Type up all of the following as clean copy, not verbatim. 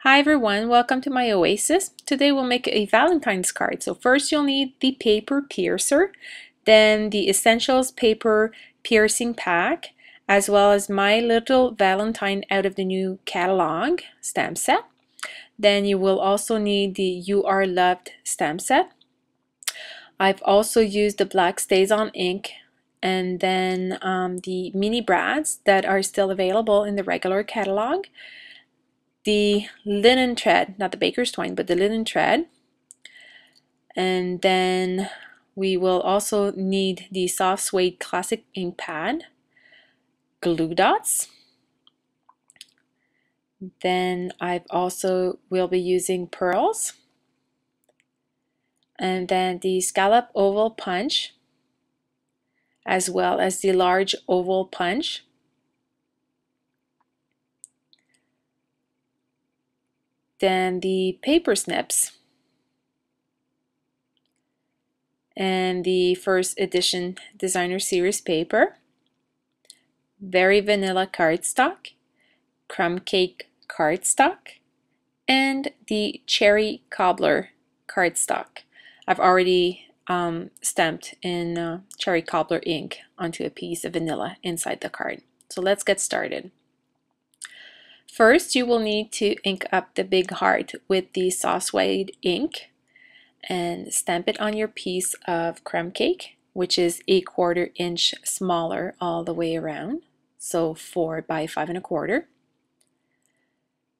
Hi everyone, welcome to my Oasis. Today we'll make a Valentine's card. So first you'll need the paper piercer, then the Essentials paper piercing pack, as well as my Little Valentine out of the new catalog stamp set. Then you will also need the You Are Loved stamp set. I've also used the black Stazon ink and then the mini brads that are still available in the regular catalog. The linen thread, not the baker's twine, but the linen thread. And then we will also need the soft suede classic ink pad, glue dots. Then I've also will be using pearls, and then the scallop oval punch, as well as the large oval punch. Then the paper snips and the first edition designer series paper, very vanilla cardstock, Crumb Cake cardstock, and the cherry cobbler cardstock. I've already stamped in cherry cobbler ink onto a piece of vanilla inside the card. So let's get started. First, you will need to ink up the big heart with the soft suede ink and stamp it on your piece of crumb cake, which is 1/4 inch smaller all the way around, so 4 by 5 1/4.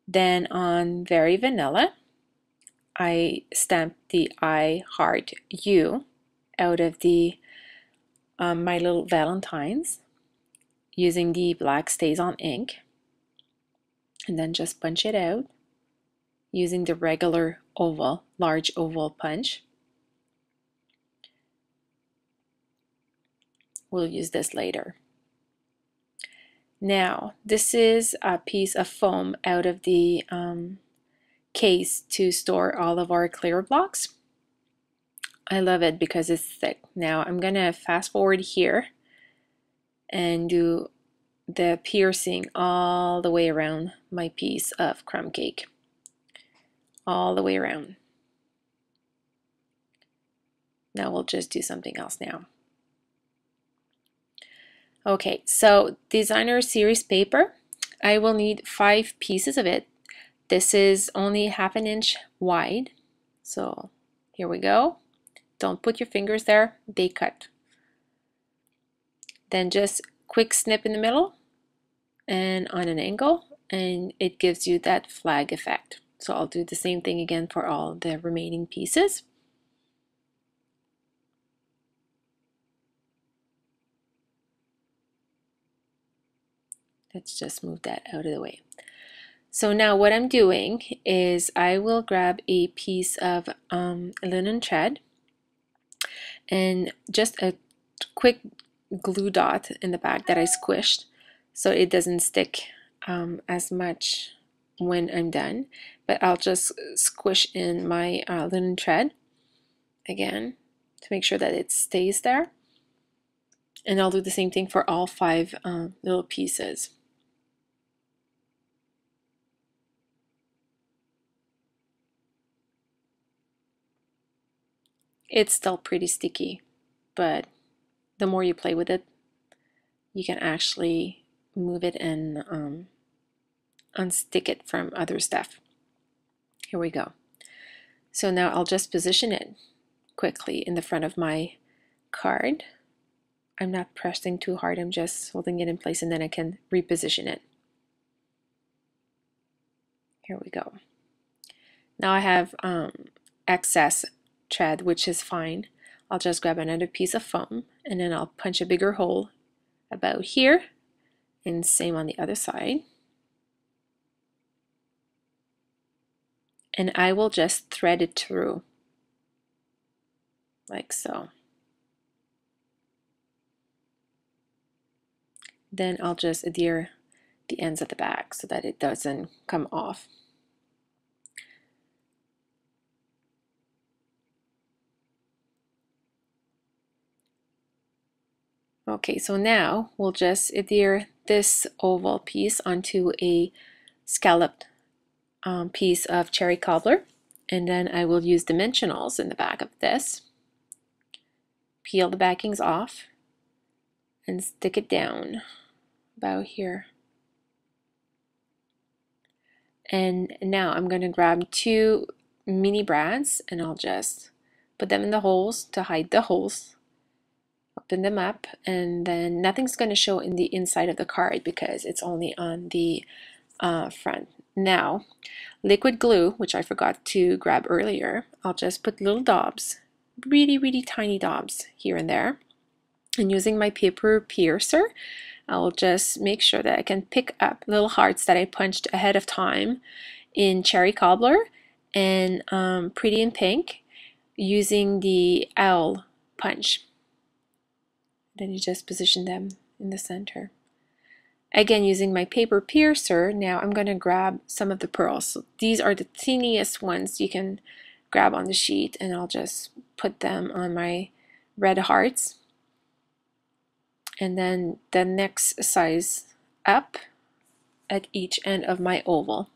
Then on Very Vanilla, I stamped the I Heart You out of the My Little Valentines using the black Stazon ink, and then just punch it out using the regular oval, large oval punch. We'll use this later. Now, this is a piece of foam out of the case to store all of our clear blocks. I love it because it's thick. Now I'm gonna fast forward here and do the piercing all the way around my piece of crumb cake. All the way around. Now we'll just do something else now. Okay, so designer series paper, I will need 5 pieces of it. This is only 1/2 inch wide. So here we go. Don't put your fingers there, they cut. Then just quick snip in the middle and on an angle, and it gives you that flag effect. So I'll do the same thing again for all the remaining pieces. Let's just move that out of the way. So now what I'm doing is I will grab a piece of linen thread and just a quick glue dot in the back that I squished so it doesn't stick as much when I'm done, but I'll just squish in my linen thread again to make sure that it stays there, and I'll do the same thing for all 5 little pieces. It's still pretty sticky, but the more you play with it, you can actually move it and unstick it from other stuff. Here we go. So now I'll just position it quickly in the front of my card. I'm not pressing too hard, I'm just holding it in place, and then I can reposition it. Here we go. Now I have excess thread, which is fine. I'll just grab another piece of foam and then I'll punch a bigger hole about here, and same on the other side. And I will just thread it through like so. Then I'll just adhere the ends at the back so that it doesn't come off. Okay, so now we'll just adhere this oval piece onto a scalloped piece of cherry cobbler, and then I will use dimensionals in the back of this. Peel the backings off and stick it down about here. And now I'm going to grab 2 mini brads and I'll just put them in the holes to hide the holes. Open them up, and then nothing's going to show in the inside of the card because it's only on the front. Now, liquid glue, which I forgot to grab earlier, I'll just put little daubs, really tiny daubs here and there. And using my paper piercer, I'll just make sure that I can pick up little hearts that I punched ahead of time in cherry cobbler and pretty in pink using the owl punch. Then you just position them in the center. Again, using my paper piercer, now I'm going to grab some of the pearls. So these are the teeniest ones you can grab on the sheet, and I'll just put them on my red hearts. And then the next size up at each end of my oval.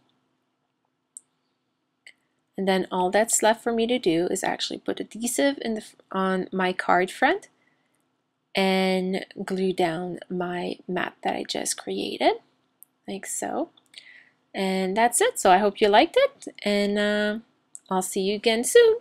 And then all that's left for me to do is actually put adhesive on my card front and glue down my mat that I just created, like so. And that's it. So I hope you liked it, and I'll see you again soon.